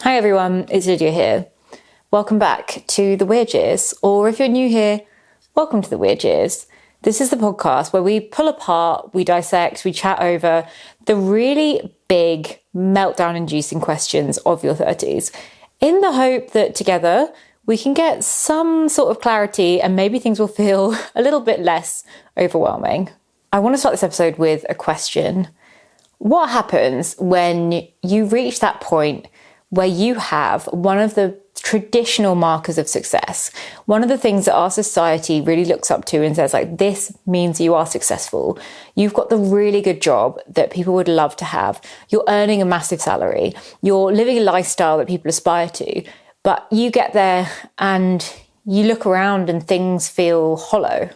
Hi everyone, it's Lydia here. Welcome back to The Weird Years, or if you're new here, welcome to The Weird Years. This is the podcast where we pull apart, we dissect, we chat over the really big meltdown-inducing questions of your 30s, in the hope that together we can get some sort of clarity and maybe things will feel a little bit less overwhelming. I want to start this episode with a question. What happens when you reach that point where you have one of the traditional markers of success, one of the things that our society really looks up to and says, like, this means you are successful. You've got the really good job that people would love to have. You're earning a massive salary. You're living a lifestyle that people aspire to. But you get there and you look around and things feel hollow.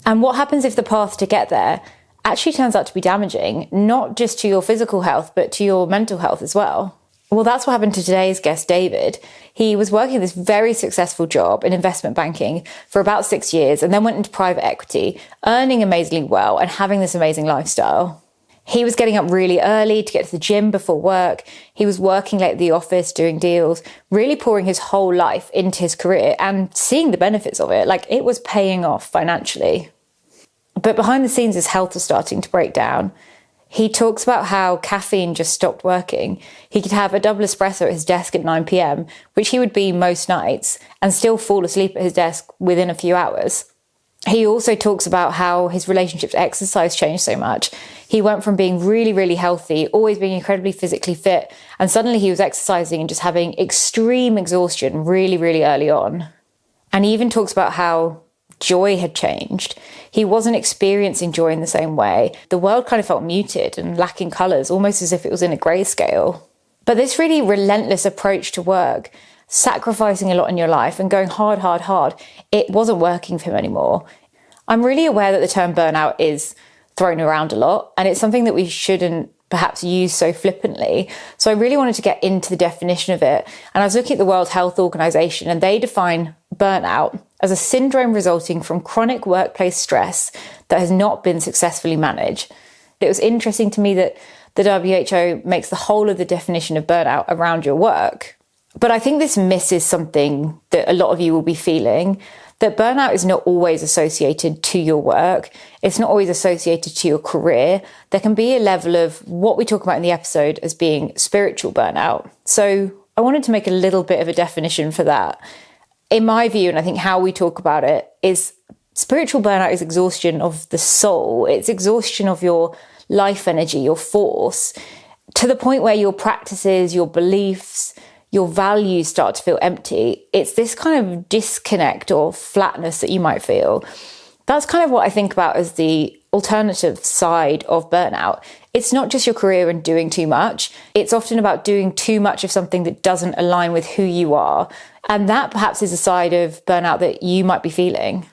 And what happens if the path to get there actually turns out to be damaging, not just to your physical health, but to your mental health as well? Well, that's what happened to today's guest, David. He was working this very successful job in investment banking for about 6 years and then went into private equity, earning amazingly well and having this amazing lifestyle. He was getting up really early to get to the gym before work. He was working late at the office, doing deals, really pouring his whole life into his career and seeing the benefits of it. Like, it was paying off financially. But behind the scenes, his health was starting to break down. He talks about how caffeine just stopped working. He could have a double espresso at his desk at 9 p.m, which he would be most nights, and still fall asleep at his desk within a few hours. He also talks about how his relationship to exercise changed so much. He went from being really, really healthy, always being incredibly physically fit, and suddenly he was exercising and just having extreme exhaustion really, really early on. And he even talks about how joy had changed. He wasn't experiencing joy in the same way. The world kind of felt muted and lacking colours, almost as if it was in a grayscale. But this really relentless approach to work, sacrificing a lot in your life and going hard, it wasn't working for him anymore. I'm really aware that the term burnout is thrown around a lot, and it's something that we shouldn't perhaps use so flippantly. So I really wanted to get into the definition of it. And I was looking at the World Health Organization, and they define burnout as a syndrome resulting from chronic workplace stress that has not been successfully managed. It was interesting to me that the WHO makes the whole of the definition of burnout around your work. But I think this misses something that a lot of you will be feeling, that burnout is not always associated to your work. It's not always associated to your career. There can be a level of what we talk about in the episode as being spiritual burnout. So I wanted to make a little bit of a definition for that. In my view, and I think how we talk about it, is spiritual burnout is exhaustion of the soul. It's exhaustion of your life energy, your force, to the point where your practices, your beliefs, your values start to feel empty. It's this kind of disconnect or flatness that you might feel. That's kind of what I think about as the alternative side of burnout. It's not just your career and doing too much. It's often about doing too much of something that doesn't align with who you are. And that perhaps is a side of burnout that you might be feeling.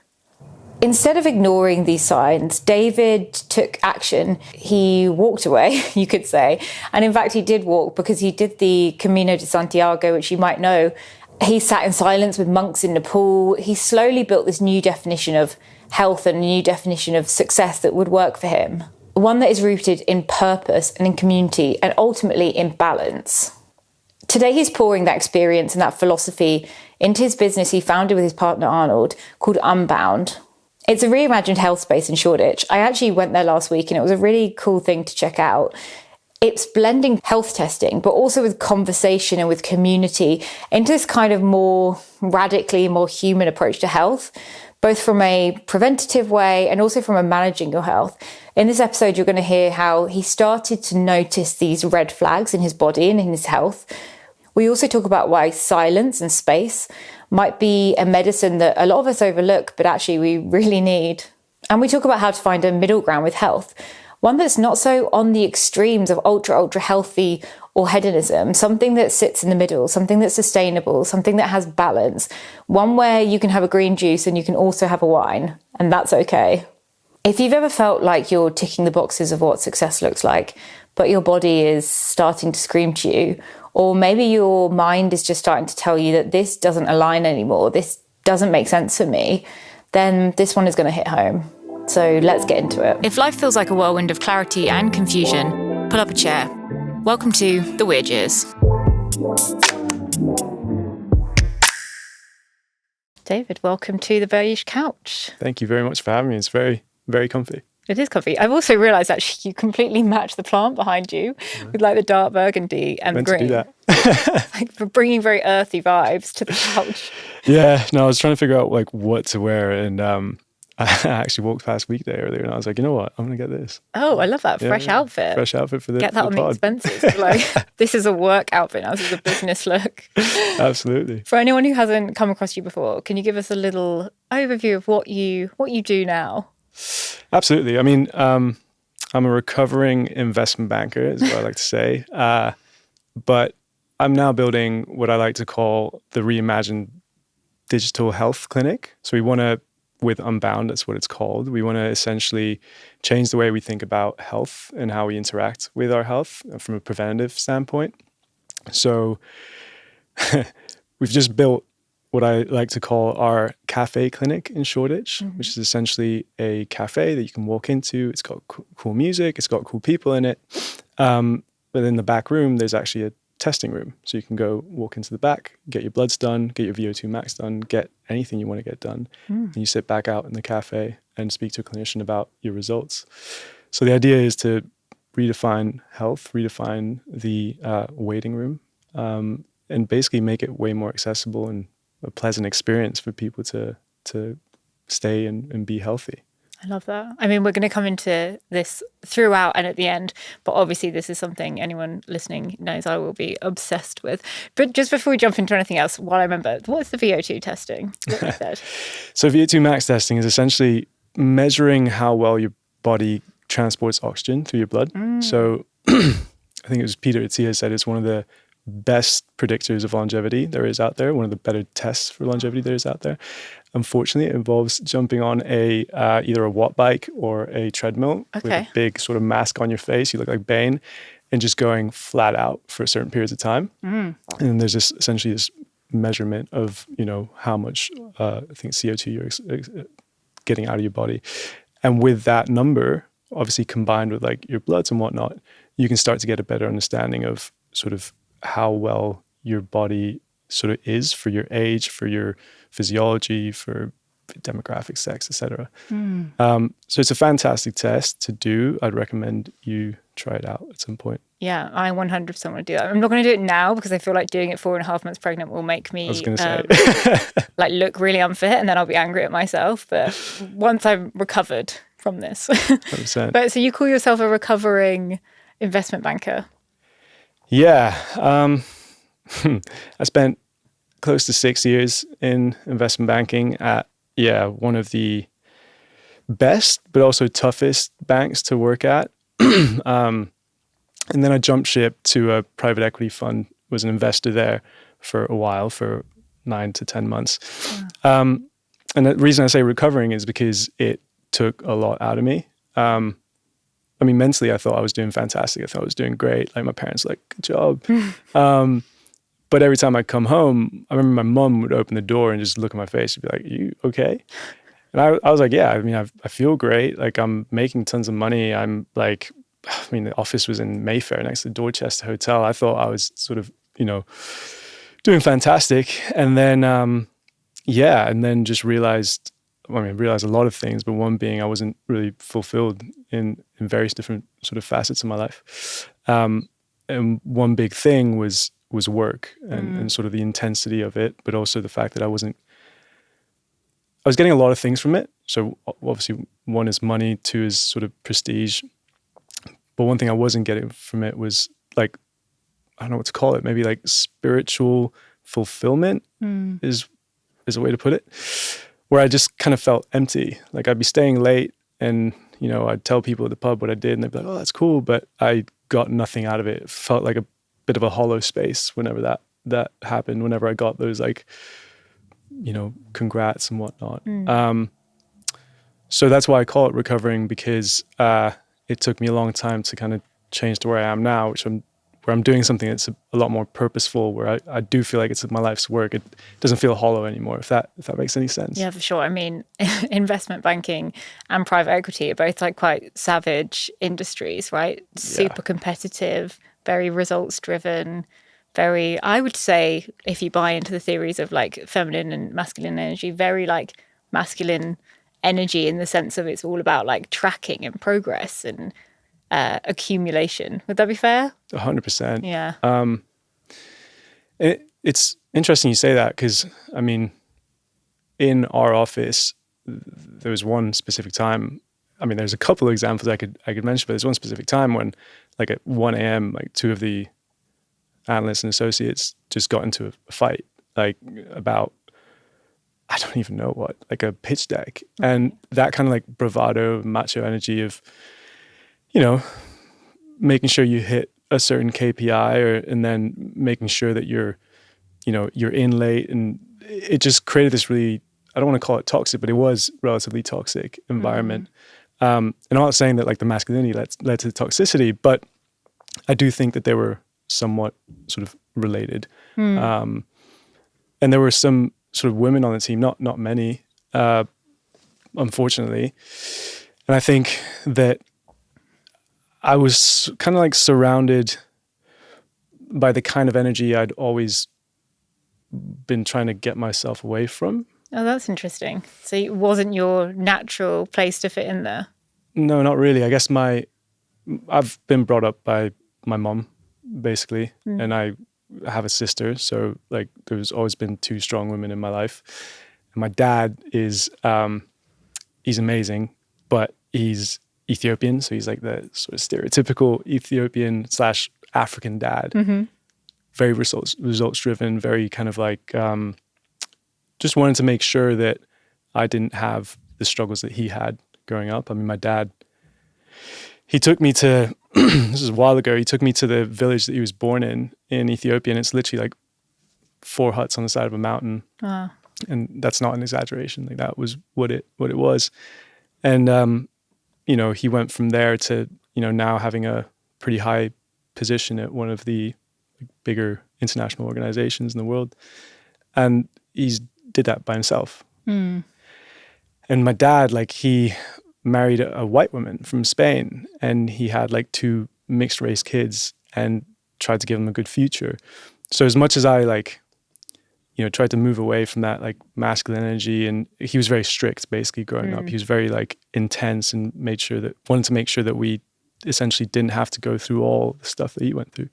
Instead of ignoring these signs, David took action. He walked away, you could say. And in fact, he did walk because he did the Camino de Santiago, which you might know. He sat in silence with monks in Nepal. He slowly built this new definition of health and a new definition of success that would work for him. One that is rooted in purpose and in community and ultimately in balance. Today, he's pouring that experience and that philosophy into his business he founded with his partner Arnold called Unbound. It's a reimagined health space in Shoreditch. I actually went there last week and it was a really cool thing to check out. It's blending health testing, but also with conversation and with community into this kind of more radically more human approach to health, both from a preventative way and also from a managing your health. In this episode, you're going to hear how he started to notice these red flags in his body and in his health. We also talk about why silence and space might be a medicine that a lot of us overlook, but actually we really need. And we talk about how to find a middle ground with health, one that's not so on the extremes of ultra healthy or hedonism, something that sits in the middle, something that's sustainable, something that has balance, one where you can have a green juice and you can also have a wine, and that's okay. If you've ever felt like you're ticking the boxes of what success looks like, but your body is starting to scream to you, or maybe your mind is just starting to tell you that this doesn't align anymore, this doesn't make sense for me, then this one is going to hit home. So let's get into it. If life feels like a whirlwind of clarity and confusion, pull up a chair. Welcome to The Weird Years. David, welcome to the beige couch. Thank you very much for having me. It's very, very comfy. It is comfy. I've also realised actually you completely match the plant behind you with like the dark burgundy and the green. To do that. Like for bringing very earthy vibes to the couch. Yeah, no, I was trying to figure out like what to wear, and I actually walked past Weekday earlier, and I was like, you know what, I'm gonna get this. Oh, I love that fresh outfit. Fresh outfit for the get that for on the the pod. expenses. Like this is a work outfit now. This is a business look. Absolutely. For anyone who hasn't come across you before, can you give us a little overview of what you do now? Absolutely. I mean, I'm a recovering investment banker, is what I like to say. But I'm now building what I like to call the reimagined digital health clinic. So we want to, with Unbound, that's what it's called. We want to essentially change the way we think about health and how we interact with our health from a preventative standpoint. So we've just built what I like to call our cafe clinic in Shoreditch, which is essentially a cafe that you can walk into. It's got cool music. It's got cool people in it. But in the back room, there's actually a testing room. So you can go walk into the back, get your bloods done, get your VO2 max done, get anything you want to get done. And you sit back out in the cafe and speak to a clinician about your results. So the idea is to redefine health, redefine the waiting room, and basically make it way more accessible and a pleasant experience for people to stay and be healthy. I love that. I mean, we're going to come into this throughout and at the end, but obviously this is something anyone listening knows I will be obsessed with. But just before we jump into anything else, while I remember, what's the VO2 testing? What is that? So VO2 max testing is essentially measuring how well your body transports oxygen through your blood. So I think it was Peter Attia said it's one of the best predictors of longevity there is out there, one of the better tests for longevity there is out there. Unfortunately, it involves jumping on either a watt bike or a treadmill with a big sort of mask on your face. You look like Bane, and just going flat out for certain periods of time. And then there's essentially this measurement of, how much I think CO2 you're getting out of your body. And with that number, obviously combined with like your bloods and whatnot, you can start to get a better understanding of sort of how well your body sort of is for your age, for your physiology, for demographic, sex, etc. So it's a fantastic test to do. I'd recommend you try it out at some point. Yeah, I 100% want to do that. I'm not going to do it now because I feel like doing it 4.5 months pregnant will make me like look really unfit, and then I'll be angry at myself. But once I'm recovered from this. 100%. But so you call yourself a recovering investment banker? Yeah. I spent close to 6 years in investment banking at, one of the best, but also toughest banks to work at. And then I jumped ship to a private equity fund, was an investor there for a while, for 9 to 10 months. And the reason I say recovering is because it took a lot out of me. I mean, mentally, I thought I was doing fantastic. I thought I was doing great. Like my parents were like, good job. But every time I come home, I remember my mum would open the door and just look at my face and be like, you okay? And I was like, yeah, I mean, I feel great. Like I'm making tons of money. I'm like, the office was in Mayfair next to the Dorchester Hotel. I thought I was sort of, doing fantastic. And then, and then just realized a lot of things, but one being I wasn't really fulfilled in various different sort of facets of my life. And one big thing was work and sort of the intensity of it, but also the fact that I was getting a lot of things from it. So obviously one is money, two is sort of prestige. But one thing I wasn't getting from it was like, I don't know what to call it, maybe like spiritual fulfillment is a way to put it, where I just kind of felt empty. Like I'd be staying late and, I'd tell people at the pub what I did and they'd be like, oh, that's cool. But I got nothing out of it. It felt like a bit of a hollow space whenever that happened, whenever I got those like, congrats and whatnot. So that's why I call it recovering, because it took me a long time to kind of change to where I am now, where I'm doing something that's a lot more purposeful, where I do feel like it's my life's work. It doesn't feel hollow anymore, if that makes any sense. Yeah, for sure. I mean, investment banking and private equity are both like quite savage industries, right? Super competitive, very results driven, very, I would say, if you buy into the theories of like feminine and masculine energy, very like masculine energy in the sense of it's all about like tracking and progress and accumulation. Would that be fair? 100%. Yeah. It's interesting you say that because, I mean, in our office, there was one specific time. I mean, there's a couple of examples I could mention, but there's one specific time when, like at 1 a.m., like two of the analysts and associates just got into a fight, like about, I don't even know what, like a pitch deck. Okay. And that kind of like bravado, macho energy of, you know, making sure you hit a certain KPI and then making sure that you're in late. And it just created this really, I don't want to call it toxic, but it was relatively toxic environment. And I'm not saying that like the masculinity led to the toxicity, but I do think that they were somewhat sort of related. And there were some sort of women on the team, not many, unfortunately. And I think that I was kind of like surrounded by the kind of energy I'd always been trying to get myself away from. Oh, that's interesting. So it wasn't your natural place to fit in there? No, not really. I guess I've been brought up by my mom, basically, and I have a sister. So like there's always been two strong women in my life. And my dad is, he's amazing, but he's Ethiopian. So he's like the sort of stereotypical Ethiopian / African dad. Very results driven, very kind of like, just wanted to make sure that I didn't have the struggles that he had growing up. I mean, my dad, he took me to, this is a while ago, he took me to the village that he was born in Ethiopia. And it's literally like 4 huts on the side of a mountain. Wow. And that's not an exaggeration. Like that was what it was. And, you know, he went from there to, you know, now having a pretty high position at one of the bigger international organizations in the world. And he's did that by himself. And my dad, like he married a white woman from Spain and he had like 2 mixed race kids and tried to give them a good future. So as much as I like, you know, tried to move away from that like masculine energy, and he was very strict basically growing up. He was very like intense and wanted to make sure that we essentially didn't have to go through all the stuff that he went through.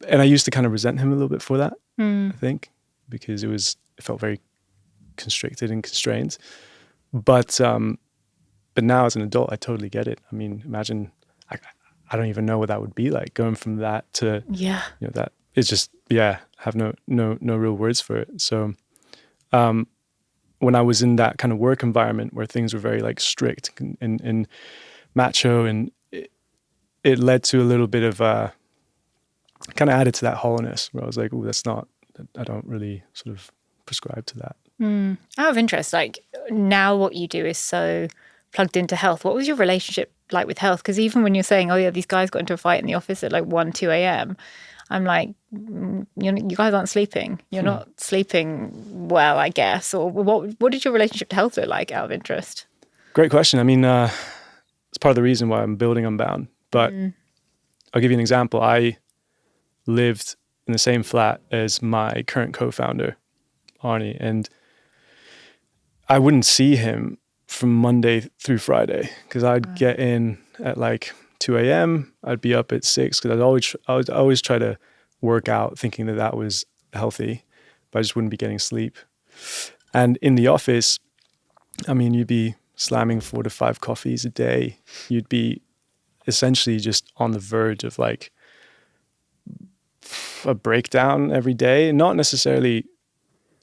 And I used to kind of resent him a little bit for that, I think, because it felt very constricted and constrained. But now as an adult, I totally get it. I mean, imagine, I don't even know what that would be like going from that to, you know, that it's just, I have no real words for it. So when I was in that kind of work environment where things were very like strict and macho, and it led to a little bit of kind of added to that hollowness where I was like, oh, I don't really sort of prescribe to that. Out of interest, like now what you do is so plugged into health. What was your relationship like with health? Because even when you're saying, oh yeah, these guys got into a fight in the office at like 2 a.m., I'm like, you guys aren't sleeping. You're not sleeping well, I guess. Or what did your relationship to health look like, out of interest? Great question. I mean, it's part of the reason why I'm building Unbound. But I'll give you an example. I lived in the same flat as my current co-founder, Arnie, and I wouldn't see him from Monday through Friday because I'd get in at like 2 a.m. I'd be up at 6 because I would always try to work out thinking that was healthy, but I just wouldn't be getting sleep. And in the office, I mean, you'd be slamming 4 to 5 coffees a day. You'd be essentially just on the verge of like a breakdown every day. Not necessarily,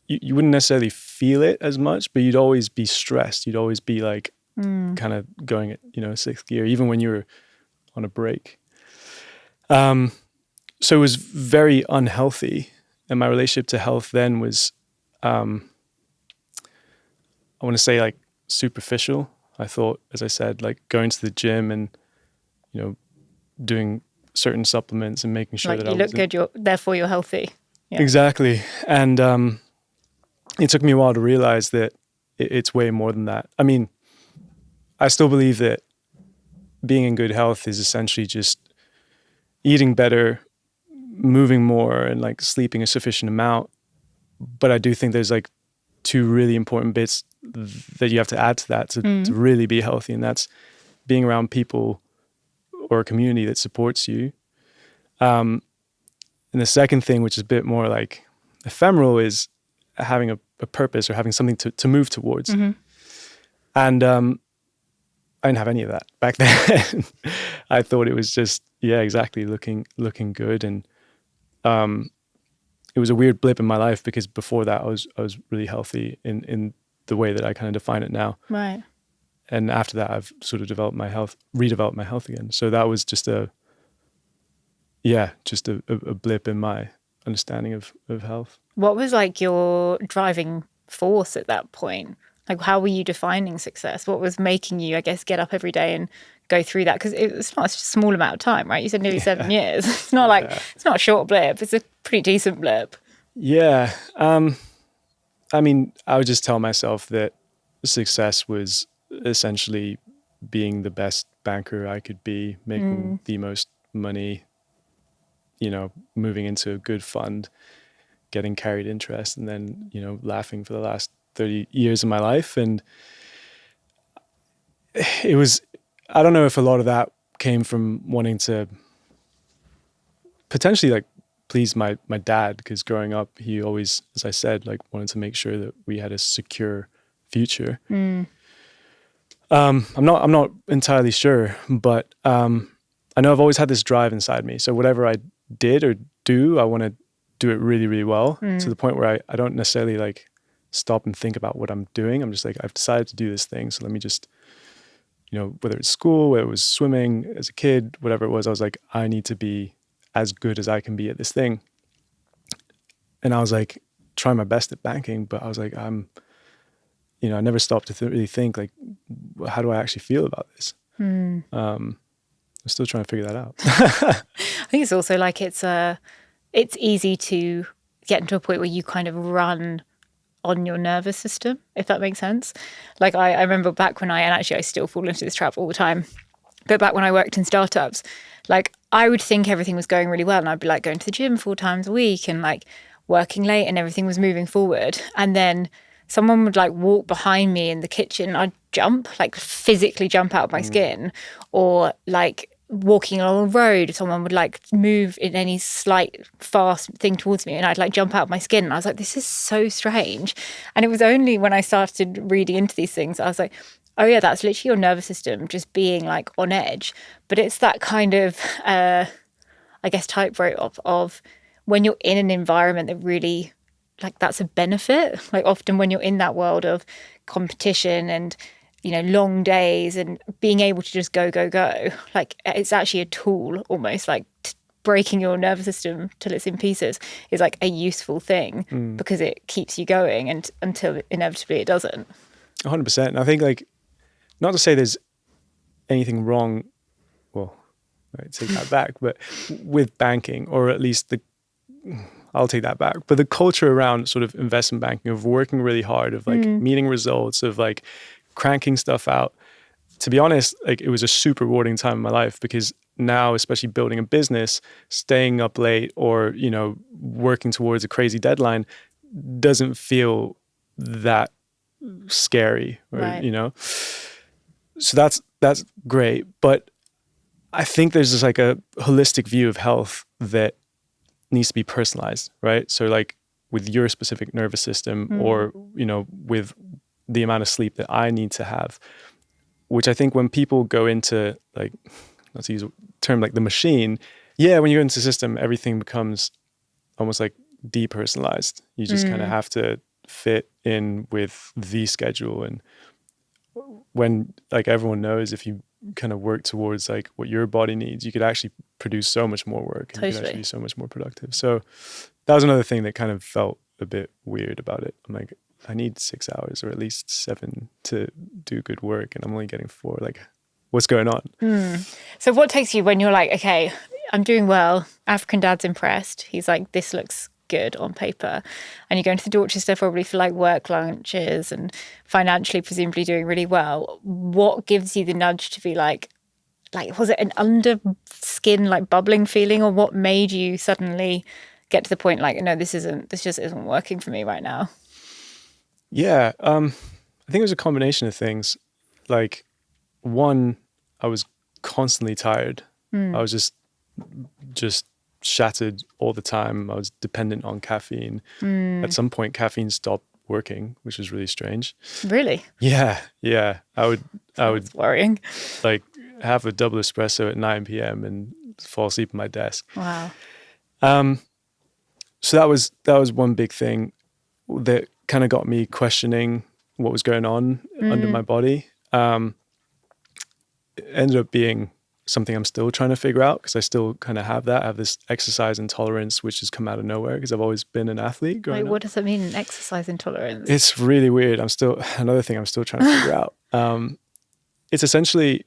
you wouldn't necessarily feel it as much, but you'd always be stressed. You'd always be like kind of going at, you know, 6th gear, even when you were on a break. So it was very unhealthy. And my relationship to health then was, I want to say like superficial. I thought, as I said, like going to the gym and, you know, doing certain supplements and making sure like that you look good, therefore you're healthy. Yeah. Exactly. And it took me a while to realize that it's way more than that. I mean, I still believe that being in good health is essentially just eating better, moving more and like sleeping a sufficient amount. But I do think there's like two really important bits that you have to add to that to really be healthy. And that's being around people or a community that supports you. And the second thing, which is a bit more like ephemeral, is having a purpose or having something to move towards. And I didn't have any of that back then. I thought it was just, exactly, looking good. And it was a weird blip in my life because before that I was really healthy in the way that I kind of define it now. Right. And after that I've sort of redeveloped my health again. So that was just a blip in my understanding of health. What was like your driving force at that point? Like, how were you defining success? What was making you, I guess, get up every day and go through that? Because it's not a small amount of time, right? You said nearly 7 years. It's not like, it's not a short blip. It's a pretty decent blip. Yeah. I mean, I would just tell myself that success was essentially being the best banker I could be, making the most money, moving into a good fund, getting carried interest, and then, laughing for the last 30 years of my life. And it was, I don't know if a lot of that came from wanting to potentially like please my dad, because growing up, he always, as I said, like wanted to make sure that we had a secure future. I'm not entirely sure, but I know I've always had this drive inside me. So whatever I did or do, I want to do it really, really well, to the point where I don't necessarily like stop and think about what I'm doing. I'm just like, I've decided to do this thing. So let me just, whether it's school, whether it was swimming as a kid, whatever it was, I was like, I need to be as good as I can be at this thing. And I was like, trying my best at banking, but I was like, I never stopped to really think like, how do I actually feel about this? I'm still trying to figure that out. I think it's also like it's easy to get into a point where you kind of run on your nervous system, if that makes sense. Like I remember back when and actually I still fall into this trap all the time, but back when I worked in startups, like I would think everything was going really well and I'd be like going to the gym 4 times a week and like working late and everything was moving forward. And then someone would like walk behind me in the kitchen. I'd jump, like physically jump out of my skin, or like walking along a road, someone would like move in any slight fast thing towards me and I'd like jump out of my skin. And I was like, this is so strange. And it was only when I started reading into these things, I was like, oh yeah, that's literally your nervous system just being like on edge. But it's that kind of, I guess, tightrope of when you're in an environment that really, like that's a benefit. Like often when you're in that world of competition and long days and being able to just go, like it's actually a tool almost, like breaking your nervous system till it's in pieces is like a useful thing because it keeps you going and until inevitably it doesn't. 100%. And I think like, not to say there's anything wrong, well, I take that back, but with banking, or at least I'll take that back. But the culture around sort of investment banking, of working really hard, of like meeting results, of like cranking stuff out, to be honest, like it was a super rewarding time in my life, because now, especially building a business, staying up late or, working towards a crazy deadline doesn't feel that scary, or, right. So that's great. But I think there's just like a holistic view of health that needs to be personalized, right? So like with your specific nervous system or, with the amount of sleep that I need to have, which I think when people go into like, let's use a term like the machine. Yeah. When you go into the system, everything becomes almost like depersonalized. You just kind of have to fit in with the schedule. And when like everyone knows, if you kind of work towards like what your body needs, you could actually produce so much more work and you could actually be so much more productive. So that was another thing that kind of felt a bit weird about it. I'm like, I need 6 hours or at least 7 to do good work, and I'm only getting 4. Like, what's going on? So what takes you when you're like, okay, I'm doing well, African dad's impressed, he's like, this looks good on paper, and you're going to the Dorchester probably for like work lunches and financially presumably doing really well, what gives you the nudge to be like, like, was it an under skin, like bubbling feeling, or what made you suddenly get to the point like, no, this just isn't working for me right now? Yeah. I think it was a combination of things. Like, one, I was constantly tired. I was just shattered all the time. I was dependent on caffeine. At some point, caffeine stopped working, which was really strange. Really? Yeah. I would That's worrying. like have a double espresso at 9 p.m. and fall asleep at my desk. Wow. So that was one big thing that kind of got me questioning what was going on under my body. It ended up being something I'm still trying to figure out, because I still kind of have that. I have this exercise intolerance, which has come out of nowhere because I've always been an athlete growing up. What does that mean, exercise intolerance? It's really weird. Another thing I'm still trying to figure out. It's essentially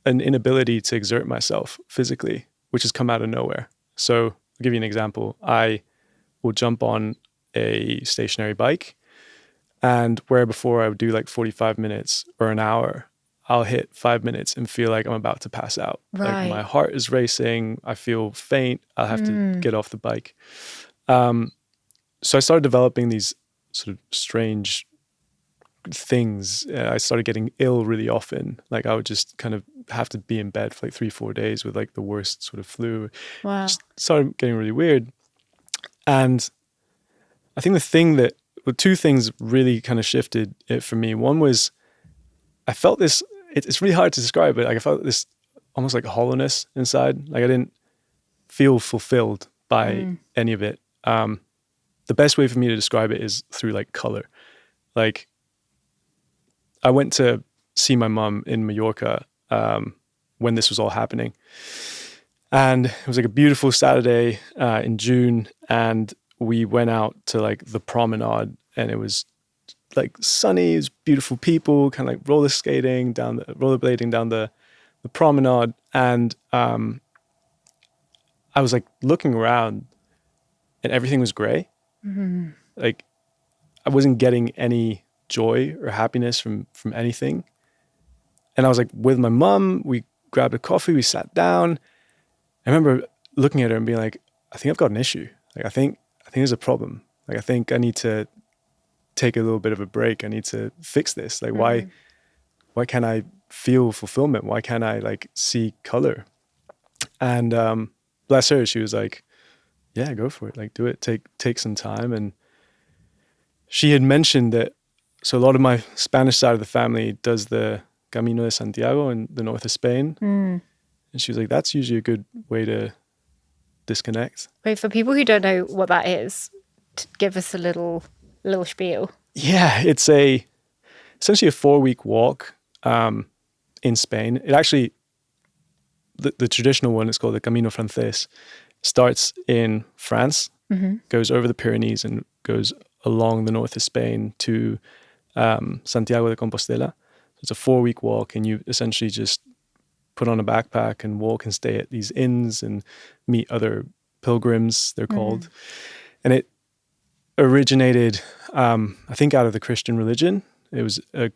an inability to exert myself physically, which has come out of nowhere. So I'll give you an example. I will jump on a stationary bike, and where before I would do like 45 minutes or an hour, I'll hit 5 minutes and feel like I'm about to pass out. Right. Like my heart is racing. I feel faint. I'll have to get off the bike. So I started developing these sort of strange things. I started getting ill really often. Like I would just kind of have to be in bed for like 3-4 days with like the worst sort of flu. Wow. Just started getting really weird. And I think two things really kind of shifted it for me. One was I felt this, it's really hard to describe, but like I felt this almost like hollowness inside. Like I didn't feel fulfilled by any of it. The best way for me to describe it is through like color. Like I went to see my mum in Mallorca when this was all happening. And it was like a beautiful Saturday in June. And we went out to like the promenade, and it was like sunny, it was beautiful people, kind of like rollerblading down the promenade. And I was like looking around, and everything was gray. Like I wasn't getting any joy or happiness from anything. And I was like with my mum, we grabbed a coffee, we sat down. I remember looking at her and being like, I think I've got an issue. Like I think there's a problem. Like I think I need to take a little bit of a break. I need to fix this. Like why can't I feel fulfillment? Why can't I like see color? And bless her, she was like, yeah, go for it. Like do it. Take some time. And she had mentioned that, so a lot of my Spanish side of the family does the Camino de Santiago in the north of Spain. And she was like, that's usually a good way to disconnect. Wait, for people who don't know what that is, give us a little spiel. Yeah, it's essentially a 4-week walk in Spain. It actually, the traditional one is called the Camino Francés, starts in France, goes over the Pyrenees and goes along the north of Spain to Santiago de Compostela. It's a 4-week walk, and you essentially just put on a backpack and walk and stay at these inns and meet other pilgrims, they're called. And it originated, I think, out of the Christian religion. It was a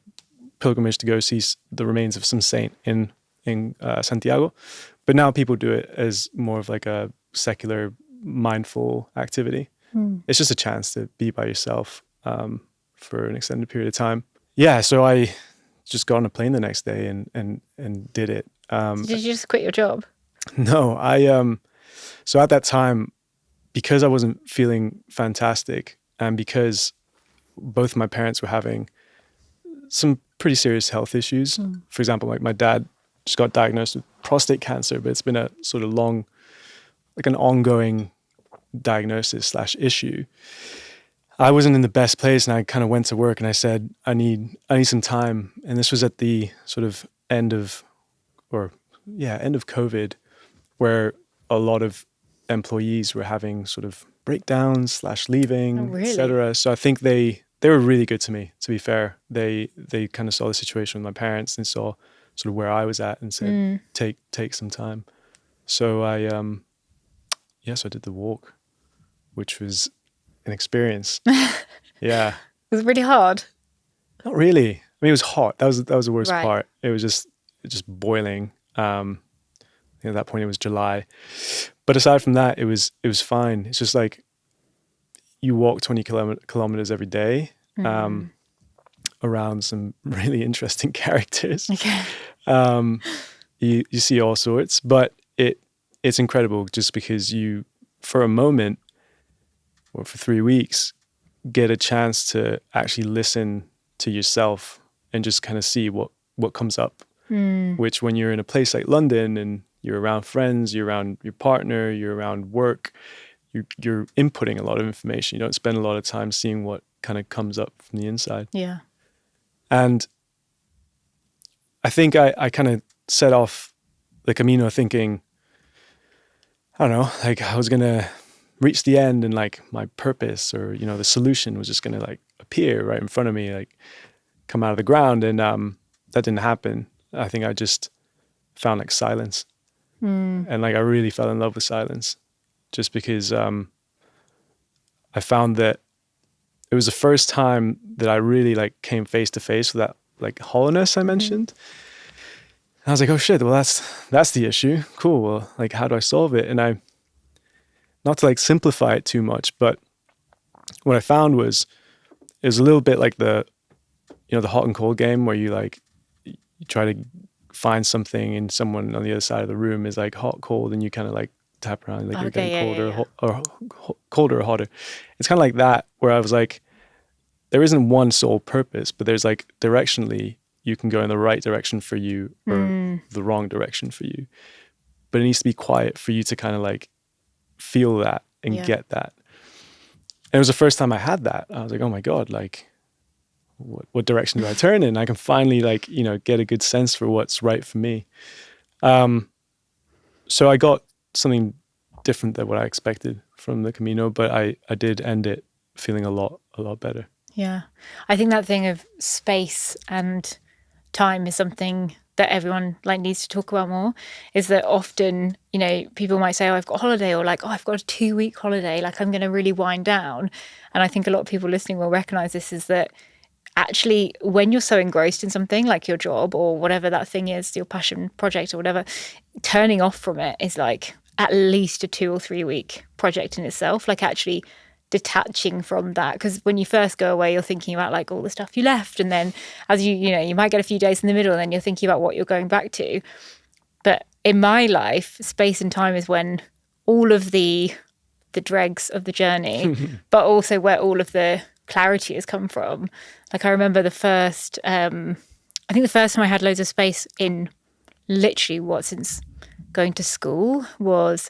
pilgrimage to go see the remains of some saint in Santiago. But now people do it as more of like a secular, mindful activity. It's just a chance to be by yourself for an extended period of time. Yeah, so I just got on a plane the next day and did it. Did you just quit your job? No, so at that time, because I wasn't feeling fantastic, and because both my parents were having some pretty serious health issues. For example, like my dad just got diagnosed with prostate cancer, but it's been a sort of long, like an ongoing diagnosis / issue. I wasn't in the best place, and I kind of went to work and I said, I need some time. And this was at the sort of end of COVID, where a lot of employees were having sort of breakdowns / leaving, etc. So I think they were really good to me, to be fair. They kind of saw the situation with my parents and saw sort of where I was at and said, take some time. So so I did the walk, which was an experience. Yeah. It was really hard. Not really. I mean, it was hot. That was the worst part. It was just boiling. I think at that point it was July. But aside from that, it was fine. It's just like you walk 20 kilometers every day around some really interesting characters. Okay. You see all sorts, but it's incredible just because you, for a moment or for 3 weeks, get a chance to actually listen to yourself and just kind of see what comes up. Which when you're in a place like London and you're around friends, you're around your partner, you're around work, you're inputting a lot of information. You don't spend a lot of time seeing what kind of comes up from the inside. Yeah. And I think I kind of set off the Camino thinking, I don't know, like I was going to reach the end and like my purpose or, you know, the solution was just going to like appear right in front of me, like come out of the ground. And that didn't happen. I think I just found like silence. And like I really fell in love with silence just because I found that it was the first time that I really like came face to face with that like hollowness I mentioned. And I was like, oh shit, well that's the issue. Cool. Well, like how do I solve it? And I, not to like simplify it too much, but what I found was it was a little bit like the, you know, the hot and cold game where you like you try to find something and someone on the other side of the room is like hot, cold, and you kind of like tap around like you're getting colder or colder or hotter. It's kind of like that where I was like, there isn't one sole purpose, but there's like directionally you can go in the right direction for you or the wrong direction for you. But it needs to be quiet for you to kind of like feel that and get that. And it was the first time I had that. I was like, oh my God, like what direction do I turn in? I can finally like, you know, get a good sense for what's right for me. So I got something different than what I expected from the Camino, but I did end it feeling a lot better. Yeah. I think that thing of space and time is something that everyone like needs to talk about more. Is that often, you know, people might say, oh, I've got a holiday, or like, oh, I've got a 2-week holiday, like I'm going to really wind down. And I think a lot of people listening will recognize this, is that actually when you're so engrossed in something like your job or whatever that thing is, your passion project or whatever, turning off from it is like at least a 2 or 3 week project in itself, like actually detaching from that. Because when you first go away, you're thinking about like all the stuff you left, and then as you know, you might get a few days in the middle and then you're thinking about what you're going back to. But in my life, space and time is when all of the dregs of the journey but also where all of the clarity has come from. Like I remember the first I think the first time I had loads of space in literally since going to school was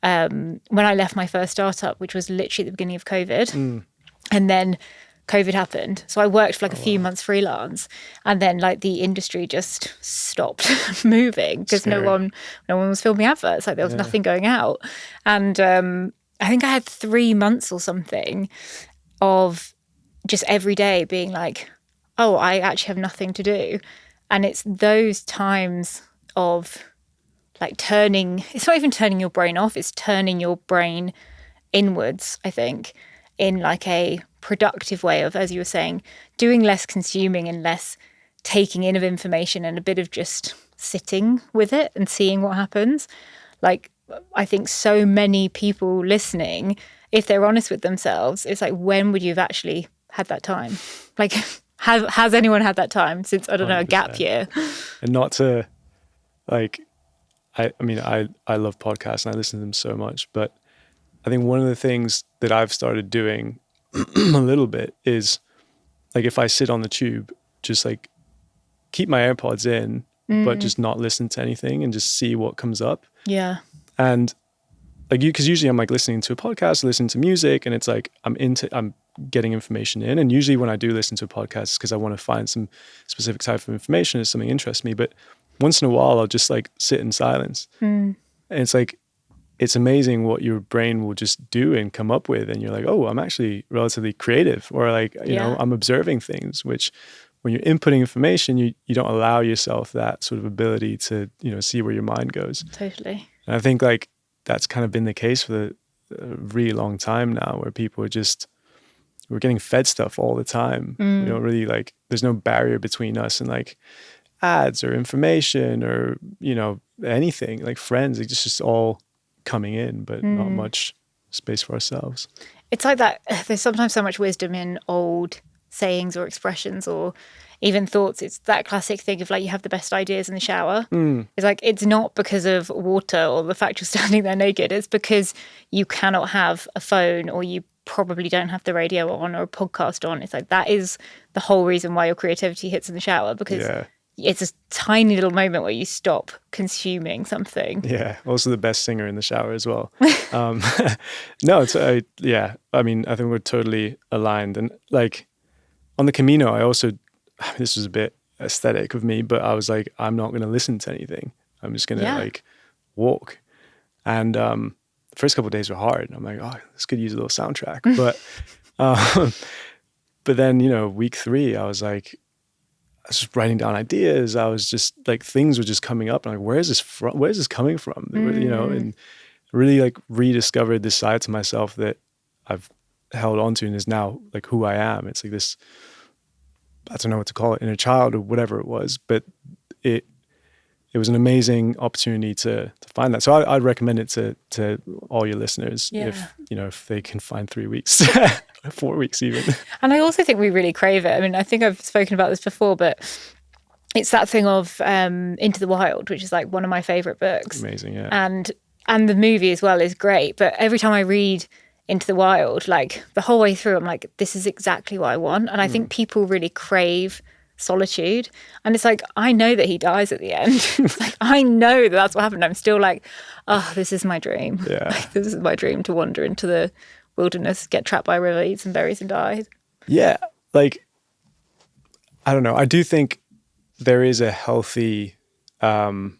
when I left my first startup, which was literally at the beginning of COVID. And then COVID happened. So I worked for like a few months freelance, and then like the industry just stopped moving because no one was filming adverts. Like there was nothing going out. And I think I had 3 months or something of just every day being like, oh, I actually have nothing to do. And it's those times of like it's not even turning your brain off, it's turning your brain inwards, I think, in like a productive way of, as you were saying, doing less consuming and less taking in of information and a bit of just sitting with it and seeing what happens. Like, I think so many people listening, if they're honest with themselves, it's like, when would you have actually had that time? Like, has anyone had that time since, I don't know, a gap year? And not to, like, I mean, I love podcasts and I listen to them so much, but I think one of the things that I've started doing a little bit is, like, if I sit on the tube, just like keep my AirPods in, but just not listen to anything and just see what comes up. Yeah. And like because usually I'm like listening to a podcast, listening to music, and it's like I'm getting information in. And usually when I do listen to a podcast, it's because I want to find some specific type of information if something interests me. But once in a while, I'll just like sit in silence. And it's like, it's amazing what your brain will just do and come up with. And you're like, oh, I'm actually relatively creative, or like, you know, I'm observing things, which when you're inputting information, you don't allow yourself that sort of ability to, you know, see where your mind goes. Totally. And I think like that's kind of been the case for a really long time now, where people are just, we're getting fed stuff all the time. We don't really like, there's no barrier between us and like ads or information or, anything like friends. It's just all coming in, but not much space for ourselves. It's like that. There's sometimes so much wisdom in old sayings or expressions or even thoughts. It's that classic thing of like, you have the best ideas in the shower. It's like, it's not because of water or the fact you're standing there naked. It's because you cannot have a phone, or you probably don't have the radio on or a podcast on. It's like, that is the whole reason why your creativity hits in the shower, because it's a tiny little moment where you stop consuming something. Yeah. Also the best singer in the shower as well. No, I mean, I think we're totally aligned. And like on the Camino, this was a bit aesthetic of me, but I was like, I'm not going to listen to anything. I'm just going to like walk. And the first couple of days were hard. I'm like, oh, this could use a little soundtrack. But then, week 3, I was just writing down ideas. I was just like, things were just coming up. I'm like, where is this from? Where is this coming from? And really like rediscovered this side to myself that I've held onto and is now like who I am. It's like this, I don't know what to call it, inner child or whatever it was, but it was an amazing opportunity to find that. So I'd recommend it to all your listeners if they can find 3 weeks, 4 weeks even. And I also think we really crave it. I mean, I think I've spoken about this before, but it's that thing of Into the Wild, which is like one of my favorite books. Amazing, yeah. And the movie as well is great. But every time I read Into the Wild, like the whole way through, I'm like, this is exactly what I want. And I think people really crave solitude. And it's like, I know that he dies at the end. It's like, I know that that's what happened. I'm still like, oh, this is my dream. Yeah. Like, this is my dream, to wander into the wilderness, get trapped by a river, eat some berries and die. Yeah. Like, I don't know. I do think there is a healthy, cadence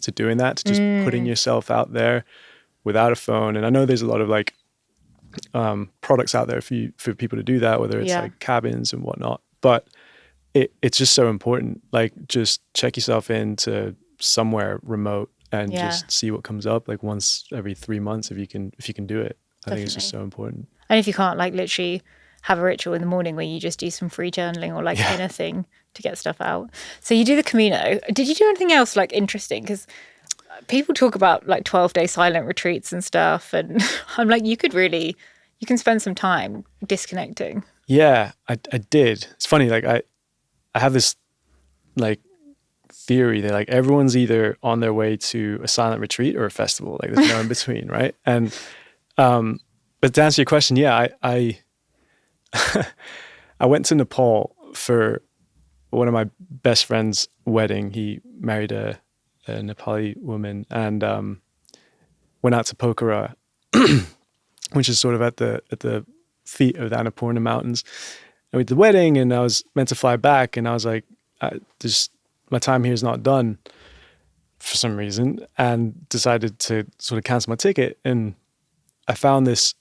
to doing that, to just putting yourself out there without a phone. And I know there's a lot of like products out there for people to do that, whether it's like cabins and whatnot. But it's just so important. Like, just check yourself into somewhere remote and just see what comes up. Like once every 3 months, if you can do it. I think it's just so important. And if you can't, like, literally have a ritual in the morning where you just do some free journaling or like anything to get stuff out. So you do the Camino. Did you do anything else like interesting? Because people talk about like 12-day silent retreats and stuff, and I'm like, you can spend some time disconnecting. Yeah, I did. It's funny, like I have this like theory that like everyone's either on their way to a silent retreat or a festival. Like there's no in between, right? And but to answer your question, I I went to Nepal for one of my best friend's wedding. He married a Nepali woman, and went out to Pokhara, which is sort of at the feet of the Annapurna Mountains. And we did the wedding, and I was meant to fly back, and I was like, my time here is not done for some reason, and decided to sort of cancel my ticket. And I found this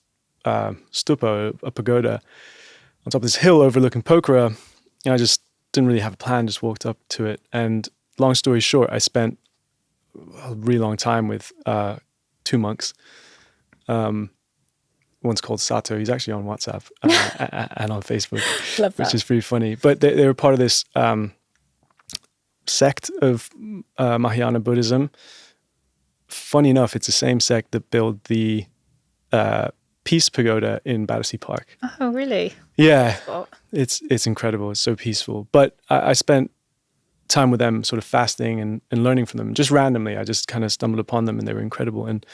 stupa, a pagoda, on top of this hill overlooking Pokhara, and I just didn't really have a plan, just walked up to it. And long story short, I spent a really long time with 2 monks. One's called Sato. He's actually on WhatsApp and on Facebook, which is pretty funny. But they were part of this sect of Mahayana Buddhism. Funny enough, it's the same sect that built the Peace Pagoda in Battersea Park. Oh, really? Yeah, it's incredible. It's so peaceful. But I spent time with them, sort of fasting and learning from them. Just randomly, I just kind of stumbled upon them, and they were incredible. And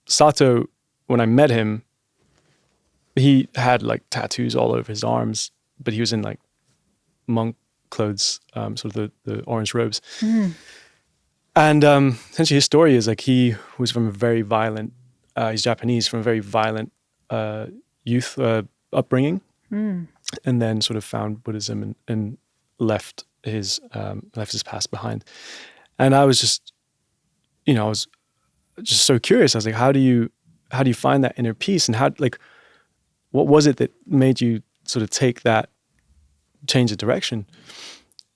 Sato, when I met him, he had like tattoos all over his arms, but he was in like monk clothes, sort of the orange robes. And essentially his story is like he was from a very violent, he's Japanese, from a very violent youth upbringing, and then sort of found Buddhism and left his past behind. And I was just, I was just so curious. I was like, how do you find that inner peace, and what was it that made you sort of take that change of direction?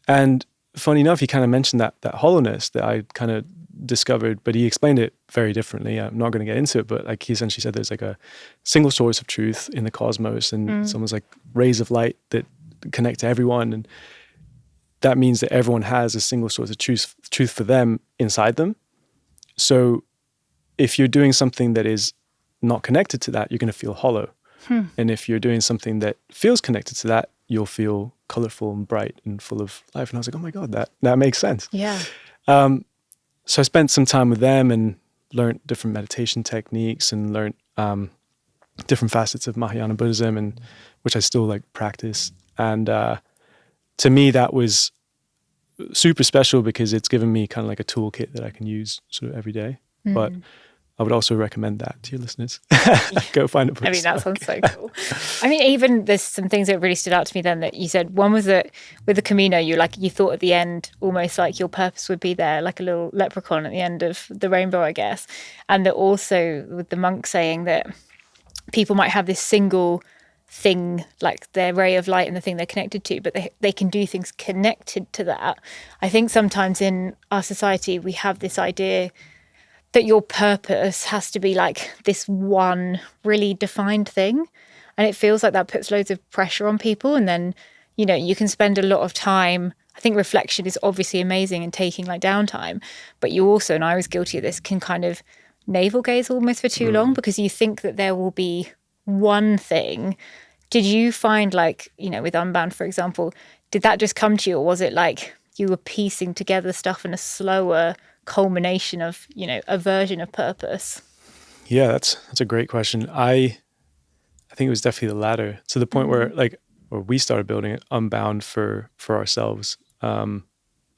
And funny enough, he kind of mentioned that hollowness that I kind of discovered, but he explained it very differently. I'm not going to get into it, but like he essentially said there's like a single source of truth in the cosmos, and it's almost like rays of light that connect to everyone. And that means that everyone has a single source of truth for them inside them. So if you're doing something that is not connected to that, you're going to feel hollow. And if you're doing something that feels connected to that, you'll feel colorful and bright and full of life. And I was like, oh my God, that makes sense. Yeah. So I spent some time with them and learned different meditation techniques and learned different facets of Mahayana Buddhism, and which I still like practice. And to me, that was super special because it's given me kind of like a toolkit that I can use sort of every day. But I would also recommend that to your listeners. Go find a book. I mean, that sounds so cool. I mean, even there's some things that really stood out to me then that you said. One was that with the Camino, you thought at the end almost like your purpose would be there, like a little leprechaun at the end of the rainbow, I guess. And that also with the monk saying that people might have this single thing, like their ray of light and the thing they're connected to, but they can do things connected to that. I think sometimes in our society, we have this idea that your purpose has to be like this one really defined thing. And it feels like that puts loads of pressure on people. And then, you can spend a lot of time. I think reflection is obviously amazing and taking like downtime, but you also, and I was guilty of this, can kind of navel gaze almost for too long because you think that there will be one thing. Did you find with Unbound, for example, did that just come to you, or was it like you were piecing together stuff in a slower culmination of, a version of purpose? Yeah, that's a great question. I think it was definitely the latter, to the point where we started building Unbound for ourselves. I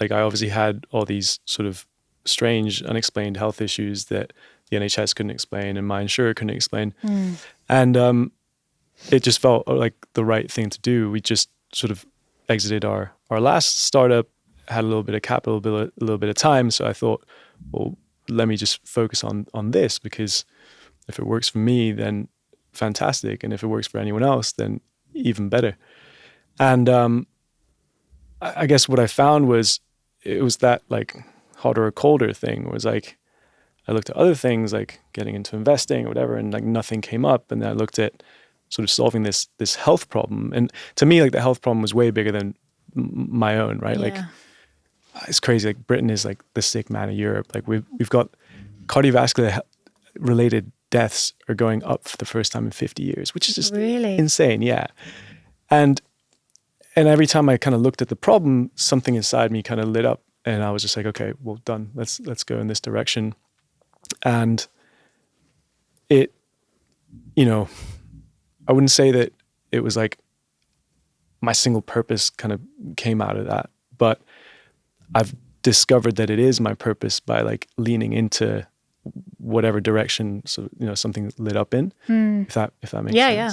obviously had all these sort of strange, unexplained health issues that the NHS couldn't explain and my insurer couldn't explain. And it just felt like the right thing to do. We just sort of exited our last startup, had a little bit of capital, a little bit of time. So I thought, well, let me just focus on this, because if it works for me, then fantastic. And if it works for anyone else, then even better. And I guess what I found was, it was that like hotter or colder thing. Was like, I looked at other things like getting into investing or whatever, and like nothing came up. And then I looked at sort of solving this health problem. And to me, like the health problem was way bigger than my own, right? Yeah. Like, it's crazy. Like Britain is like the sick man of Europe. Like we've got cardiovascular related deaths are going up for the first time in 50 years, which is just really insane. Yeah. And every time I kind of looked at the problem, something inside me kind of lit up, and I was just like, okay, well done. Let's go in this direction. And it, I wouldn't say that it was like my single purpose kind of came out of that, but I've discovered that it is my purpose by like leaning into whatever direction, so something lit up in, if that makes sense. Yeah.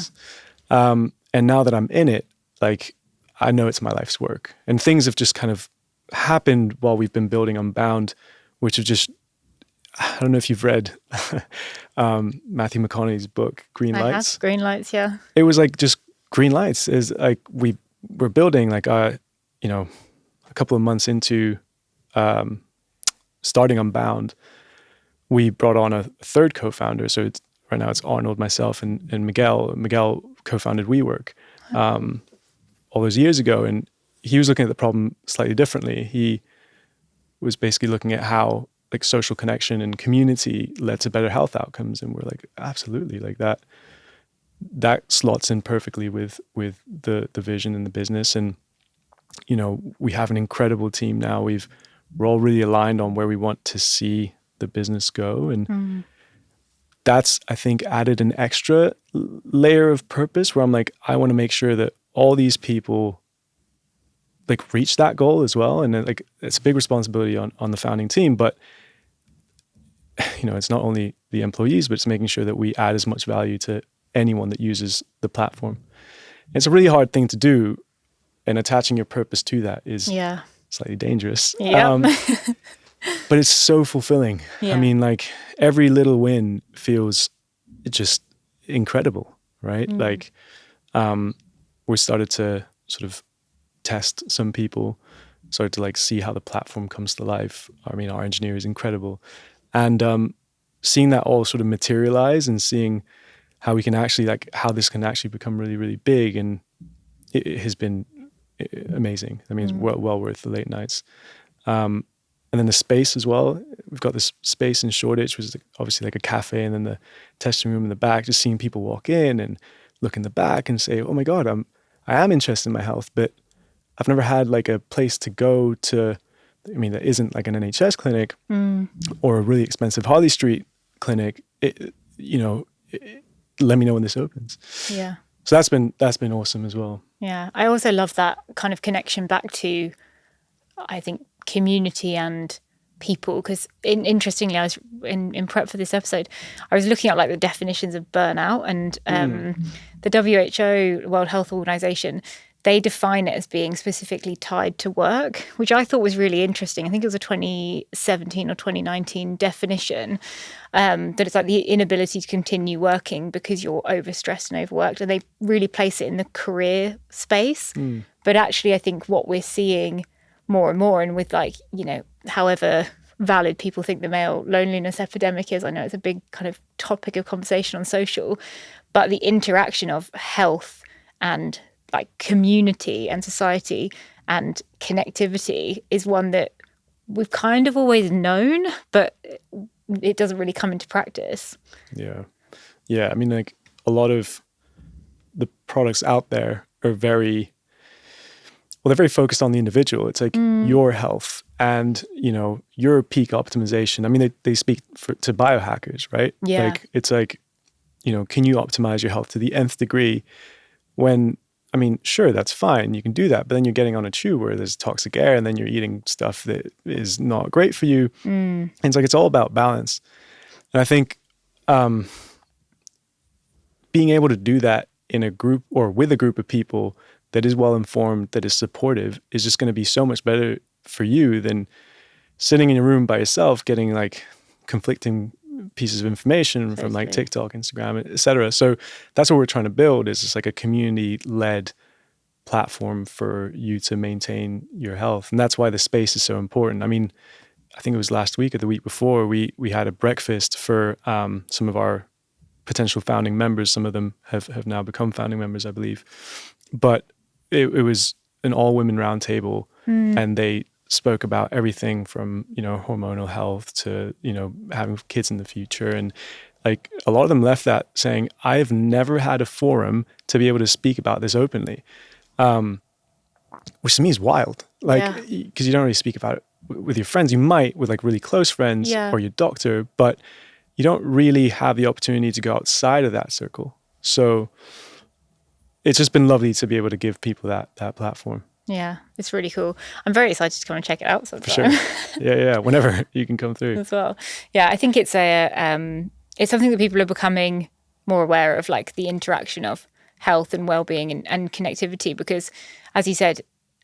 And now that I'm in it, like I know it's my life's work, and things have just kind of happened while we've been building Unbound, which have just, I don't know if you've read Matthew McConaughey's book, Green Lights. Have Green Lights, yeah. It was like just green lights. Is like we're building like a couple of months into starting Unbound, we brought on a third co-founder. So right now it's Arnold, myself, and Miguel. Miguel co-founded WeWork all those years ago, and he was looking at the problem slightly differently. He was basically looking at how like social connection and community led to better health outcomes, and we're like, absolutely, like that slots in perfectly with the vision and the business. And we have an incredible team now. We're all really aligned on where we want to see the business go, and that's, I think, added an extra layer of purpose where I'm like, I want to make sure that all these people like reach that goal as well. And then, like, it's a big responsibility on the founding team, but it's not only the employees, but it's making sure that we add as much value to anyone that uses the platform. And it's a really hard thing to do, and attaching your purpose to that is slightly dangerous. Yeah. But it's so fulfilling. Yeah. I mean, like every little win feels just incredible, right? Like we started to sort of test some people, started to like see how the platform comes to life. I mean, our engineer is incredible. And seeing that all sort of materialize and seeing how we can actually how this can actually become really, really big. And it has been amazing. I mean, it's well worth the late nights. And then the space as well. We've got this space in Shoreditch, which is obviously like a cafe, and then the testing room in the back. Just seeing people walk in and look in the back and say, "Oh my God, I am interested in my health, but I've never had like a place to go to. I mean, that isn't like an NHS clinic or a really expensive Harley Street clinic. Let me know when this opens." Yeah. So that's been awesome as well. Yeah. I also love that kind of connection back to, I think, community and people, because interestingly, I was in prep for this episode, I was looking at like the definitions of burnout, and the WHO, World Health Organization, they define it as being specifically tied to work, which I thought was really interesting. I think it was a 2017 or 2019 definition, that it's like the inability to continue working because you're overstressed and overworked, and they really place it in the career space. But actually, I think what we're seeing more and more, and with like, however valid people think the male loneliness epidemic is, I know it's a big kind of topic of conversation on social, but the interaction of health and like community and society and connectivity is one that we've kind of always known, but it doesn't really come into practice. Yeah. I mean, like a lot of the products out there are they're very focused on the individual. It's like your health and, your peak optimization. I mean, they speak to biohackers, right? Yeah. Like, it's like, can you optimize your health to the nth degree when, I mean, sure, that's fine. You can do that. But then you're getting on a tube where there's toxic air, and then you're eating stuff that is not great for you. And it's like, it's all about balance. And I think being able to do that in a group or with a group of people that is well informed, that is supportive, is just going to be so much better for you than sitting in your room by yourself getting like conflicting pieces of information from like TikTok, Instagram, etc. So that's what we're trying to build, is just like a community-led platform for you to maintain your health. And that's why the space is so important. I mean, I think it was last week or the week before, we had a breakfast for some of our potential founding members. Some of them have now become founding members, I believe. But it was an all-women roundtable, and they spoke about everything from, hormonal health to, having kids in the future. And like a lot of them left that saying, I've never had a forum to be able to speak about this openly, which to me is wild. Like, because you don't really speak about it with your friends. You might with like really close friends or your doctor, but you don't really have the opportunity to go outside of that circle. So it's just been lovely to be able to give people that platform. Yeah, it's really cool. I'm very excited to come and check it out sometime. For sure. Yeah. Whenever you can come through. As well. Yeah, I think it's it's something that people are becoming more aware of, like the interaction of health and well-being and connectivity, because as you said,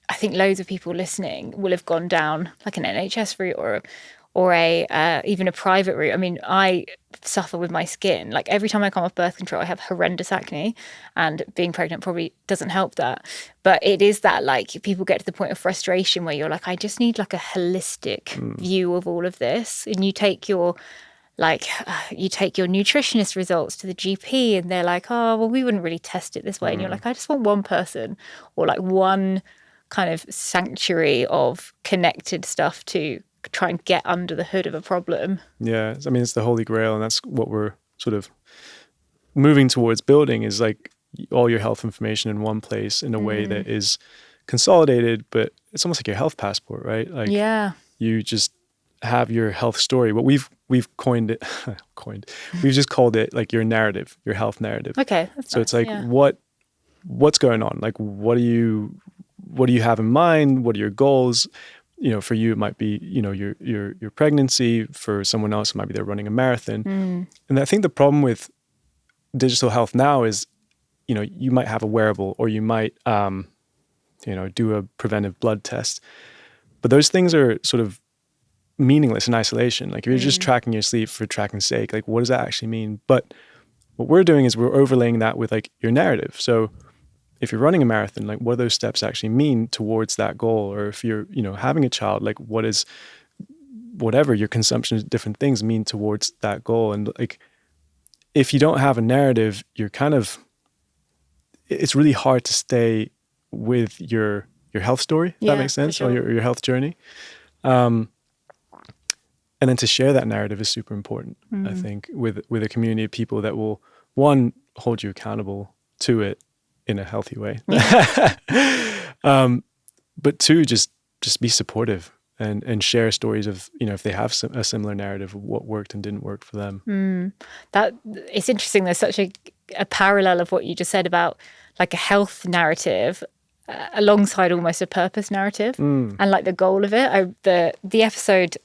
I think loads of people listening will have gone down like an NHS route or a even a private route. I mean, I suffer with my skin. Like every time I come off birth control, I have horrendous acne, and being pregnant probably doesn't help that. But it is that like people get to the point of frustration where you're like, I just need like a holistic view of all of this. And you take your nutritionist results to the GP, and they're like, oh, well, we wouldn't really test it this way. And you're like, I just want one person or like one kind of sanctuary of connected stuff to try and get under the hood of a problem. Yeah, I mean, it's the holy grail, and that's what we're sort of moving towards building, is like all your health information in one place in a way that is consolidated, but it's almost like your health passport, right? Like, you just have your health story. What we've coined it, we've just called it like your narrative, your health narrative. Okay. So nice. It's like, what's going on? Like, what do you have in mind? What are your goals? For you, it might be, your pregnancy. For someone else, it might be they're running a marathon. And I think the problem with digital health now is, you might have a wearable, or you might, do a preventive blood test. But those things are sort of meaningless in isolation. Like if you're just tracking your sleep for tracking's sake, like what does that actually mean? But what we're doing is we're overlaying that with like your narrative. So if you're running a marathon, like what do those steps actually mean towards that goal? Or if you're, having a child, like what is whatever your consumption of different things mean towards that goal? And like, if you don't have a narrative, it's really hard to stay with your health story, if Yeah, that makes sense, for sure. or your health journey. And then to share that narrative is super important, I think, with a community of people that will, one, hold you accountable to it in a healthy way. But two, just be supportive and share stories of, if they have a similar narrative of what worked and didn't work for them. That it's interesting. There's such a parallel of what you just said about like a health narrative alongside almost a purpose narrative and like the goal of it. The episode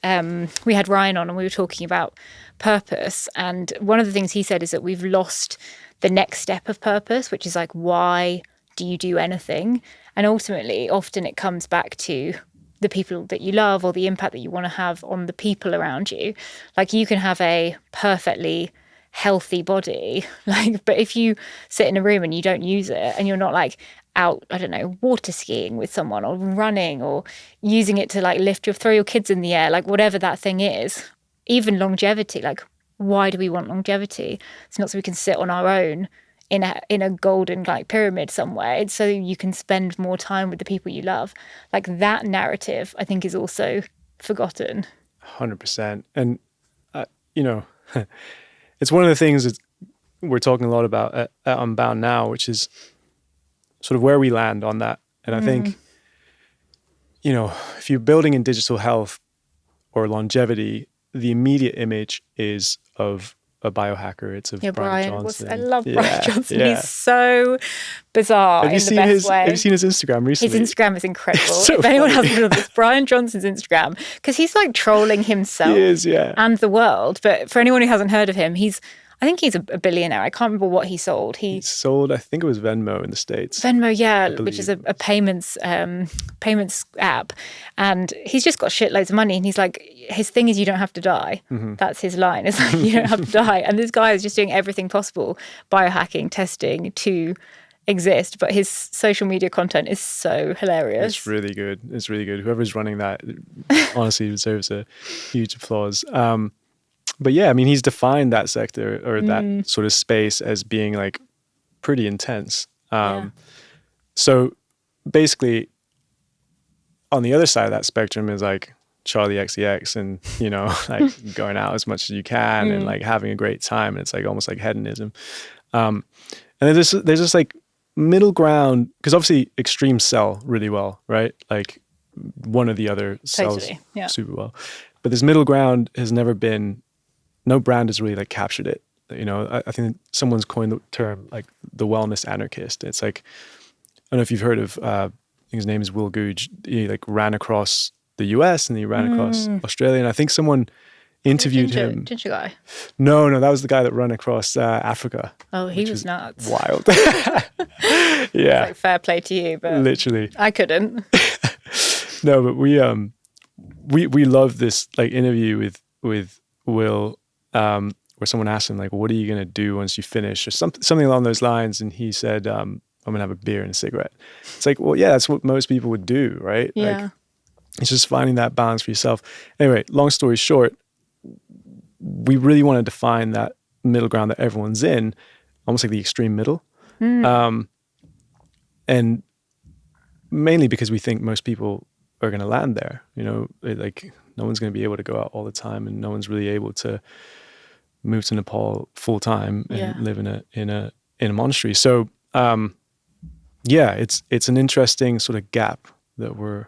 we had Ryan on and we were talking about purpose, and one of the things he said is that we've lost the next step of purpose, which is like, why do you do anything? And ultimately, often it comes back to the people that you love or the impact that you want to have on the people around you. Like you can have a perfectly healthy body, but if you sit in a room and you don't use it and you're not like out, I don't know, water skiing with someone or running or using it to like throw your kids in the air, like whatever that thing is, even longevity, like why do we want longevity? It's not so we can sit on our own in a golden like pyramid somewhere. It's so you can spend more time with the people you love. Like that narrative, I think, is also forgotten. 100%. And, it's one of the things that we're talking a lot about at Unbound now, which is sort of where we land on that. And I think, if you're building in digital health or longevity, the immediate image is of a biohacker. It's of Brian Johnson. I love Brian Johnson. Yeah. He's so bizarre in the best way. Have you seen his Instagram recently? His Instagram is incredible. So if anyone hasn't been on this, Brian Johnson's Instagram, because he's like trolling himself and the world. But for anyone who hasn't heard of him, I think he's a billionaire. I can't remember what he sold. He sold, I think it was Venmo in the States. Venmo, yeah, which is a payments app. And he's just got shitloads of money. And he's like, his thing is you don't have to die. That's his line. It's like, you don't have to die. And this guy is just doing everything possible, biohacking, testing to exist. But his social media content is so hilarious. It's really good. Whoever's running that honestly deserves a huge applause. But yeah, I mean, he's defined that sector or that sort of space as being like pretty intense. So basically, on the other side of that spectrum is like Charlie XCX and, like going out as much as you can and like having a great time. And it's like almost like hedonism. And then there's this like middle ground, because obviously extremes sell really well, right? Like one or the other sells super well. But this middle ground has never been, no brand has really like captured it. I think someone's coined the term like the wellness anarchist. It's like, I don't know if you've heard of, I think his name is Will Googe. He like ran across the US and he ran across Australia. And I think someone interviewed him. Ginger guy? No, that was the guy that ran across Africa. Oh, he was nuts. Wild. Yeah. Like fair play to you, but literally. I couldn't. No, but we love this like interview with Will, where someone asked him like, what are you going to do once you finish, or something along those lines. And he said, I'm going to have a beer and a cigarette. It's like, well, yeah, that's what most people would do, right? Yeah. Like, it's just finding that balance for yourself. Anyway, long story short, we really want to define that middle ground that everyone's in, almost like the extreme middle. And mainly because we think most people are going to land there, like no one's going to be able to go out all the time, and no one's really able to move to Nepal full time and live in a monastery. So, it's an interesting sort of gap that we're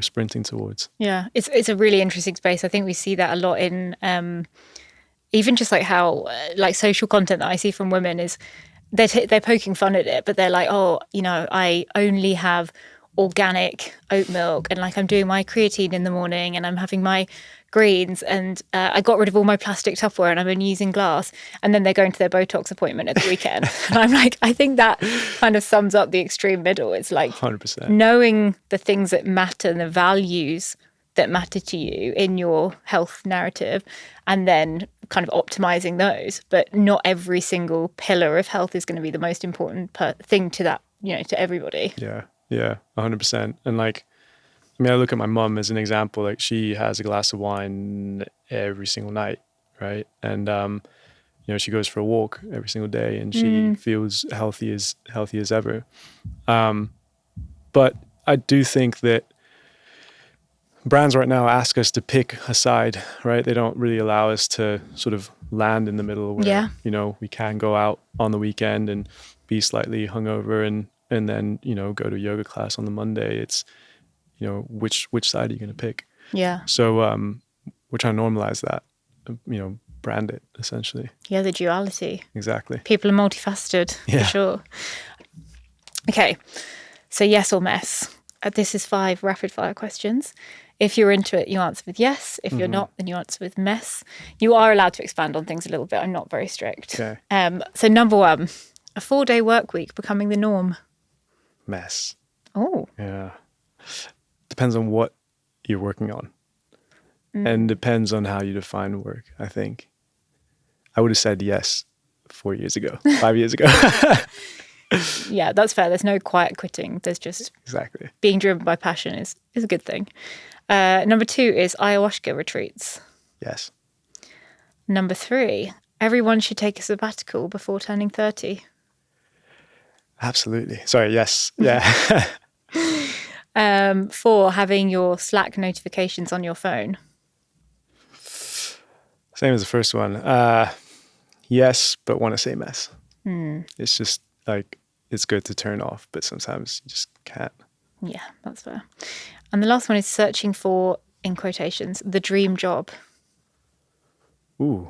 sprinting towards. Yeah, it's a really interesting space. I think we see that a lot in even just like how like social content that I see from women is they're poking fun at it, but they're like, oh, I only have organic oat milk, and like I'm doing my creatine in the morning, and I'm having my greens, and I got rid of all my plastic Tupperware, and I'm only using glass. And then they're going to their Botox appointment at the weekend. And I'm like, I think that kind of sums up the extreme middle. It's like 100%. Knowing the things that matter and the values that matter to you in your health narrative, and then kind of optimizing those. But not every single pillar of health is going to be the most important thing to that, to everybody. Yeah, 100%. And like, I mean, I look at my mum as an example. Like, she has a glass of wine every single night, right? And she goes for a walk every single day, and she feels healthy as ever. But I do think that brands right now ask us to pick a side, right? They don't really allow us to sort of land in the middle where, you know, we can go out on the weekend and be slightly hungover and then, you know, go to yoga class on the Monday. It's, you know, which side are you going to pick? Yeah. So we're trying to normalize that, you know, brand it essentially. Yeah, the duality. Exactly. People are multifaceted, for sure. Okay, so yes or mess. This is 5 rapid fire questions. If you're into it, you answer with yes. If you're not, then you answer with mess. You are allowed to expand on things a little bit. I'm not very strict. Okay. So number 1, a 4-day work week becoming the norm. Mess. Oh. Yeah. Depends on what you're working on. And depends on how you define work, I think. I would have said yes 4 years ago, 5 years ago. Yeah, that's fair. There's no quiet quitting. There's just Exactly. being driven by passion is a good thing. Number 2 is ayahuasca retreats. Yes. Number 3, everyone should take a sabbatical before turning 30. Absolutely. Sorry, yes. Yeah. 4, having your Slack notifications on your phone. Same as the first one. Yes, but want to say mess. It's just like, it's good to turn off, but sometimes you just can't. Yeah, that's fair. And the last one is searching for, in quotations, the dream job. Ooh.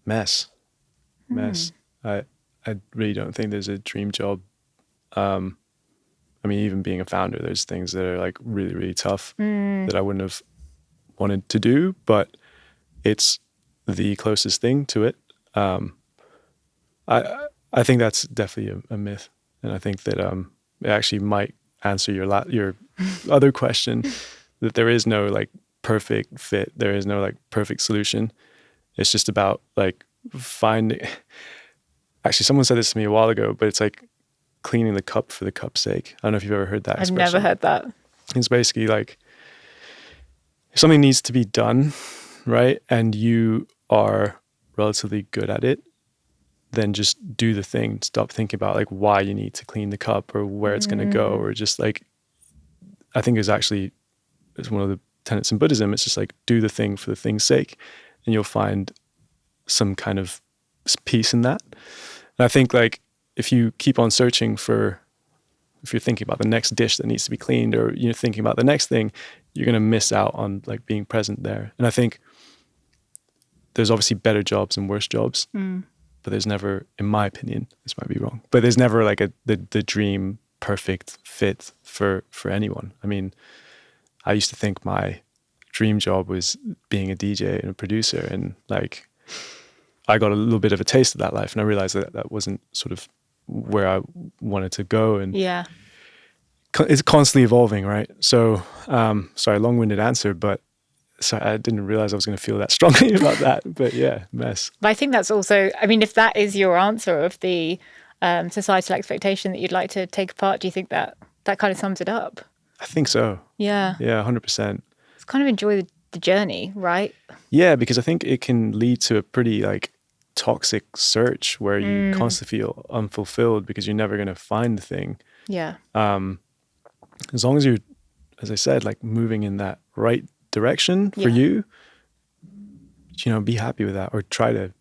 Mess. I really don't think there's a dream job. I mean, even being a founder, there's things that are like really, really tough that I wouldn't have wanted to do, but it's the closest thing to it. I think that's definitely a myth, and I think that it actually might answer your other question, that there is no like perfect fit, there is no like perfect solution. It's just about like finding. Actually, someone said this to me a while ago, but it's like cleaning the cup for the cup's sake. I don't know if you've ever heard that expression. I've never heard that. It's basically like, if something needs to be done, right, and you are relatively good at it, then just do the thing. Stop thinking about like why you need to clean the cup or where it's going to go, or just like, I think it's one of the tenets in Buddhism. It's just like, do the thing for the thing's sake, and you'll find some kind of peace in that. And I think like, if you keep on searching for, if you're thinking about the next dish that needs to be cleaned, or you're thinking about the next thing, you're going to miss out on like being present there. And I think there's obviously better jobs and worse jobs, but there's never, in my opinion, this might be wrong, but there's never like the dream perfect fit for anyone. I mean, I used to think my dream job was being a DJ and a producer, and like, I got a little bit of a taste of that life, and I realized that that wasn't sort of where I wanted to go. And Yeah. it's constantly evolving, right? So, sorry, long-winded answer, but I didn't realize I was going to feel that strongly about that. But yeah, mess. But I think that's also, I mean, if that is your answer of the societal expectation that you'd like to take apart, do you think that kind of sums it up? I think so. Yeah. Yeah, 100%. It's kind of enjoy the journey, right? Yeah, because I think it can lead to a pretty like toxic search where you constantly feel unfulfilled because you're never going to find the thing. Yeah. As long as you're, as I said, like moving in that right direction for you, you know, be happy with that, or try to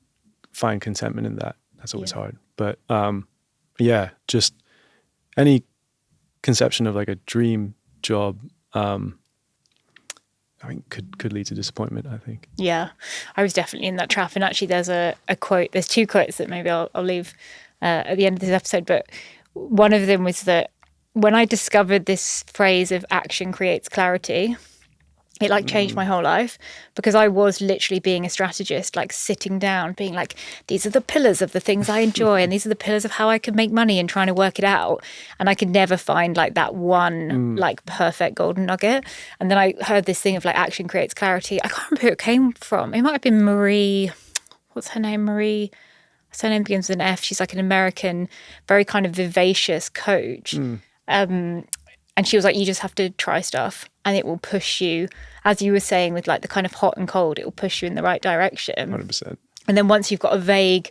find contentment in that. That's always hard. But yeah, just any conception of like a dream job, I think could lead to disappointment, I think. Yeah, I was definitely in that trap. And actually there's a quote, there's 2 quotes that maybe I'll leave at the end of this episode. But one of them was that when I discovered this phrase of action creates clarity, it like changed my whole life, because I was literally being a strategist, like sitting down, being like, these are the pillars of the things I enjoy, and these are the pillars of how I can make money, and trying to work it out. And I could never find like that one like perfect golden nugget. And then I heard this thing of like action creates clarity. I can't remember who it came from. It might have been Marie. What's her name? Marie. Her name begins with an F. She's like an American, very kind of vivacious coach. And she was like, you just have to try stuff and it will push you, as you were saying, with like the kind of hot and cold, it will push you in the right direction. 100%. And then once you've got a vague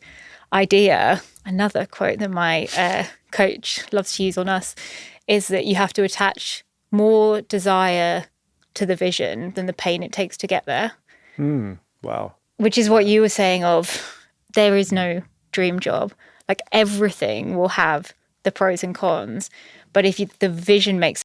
idea, another quote that my coach loves to use on us is that you have to attach more desire to the vision than the pain it takes to get there. Wow. Which is what you were saying of, there is no dream job. Like everything will have the pros and cons. But if the vision makes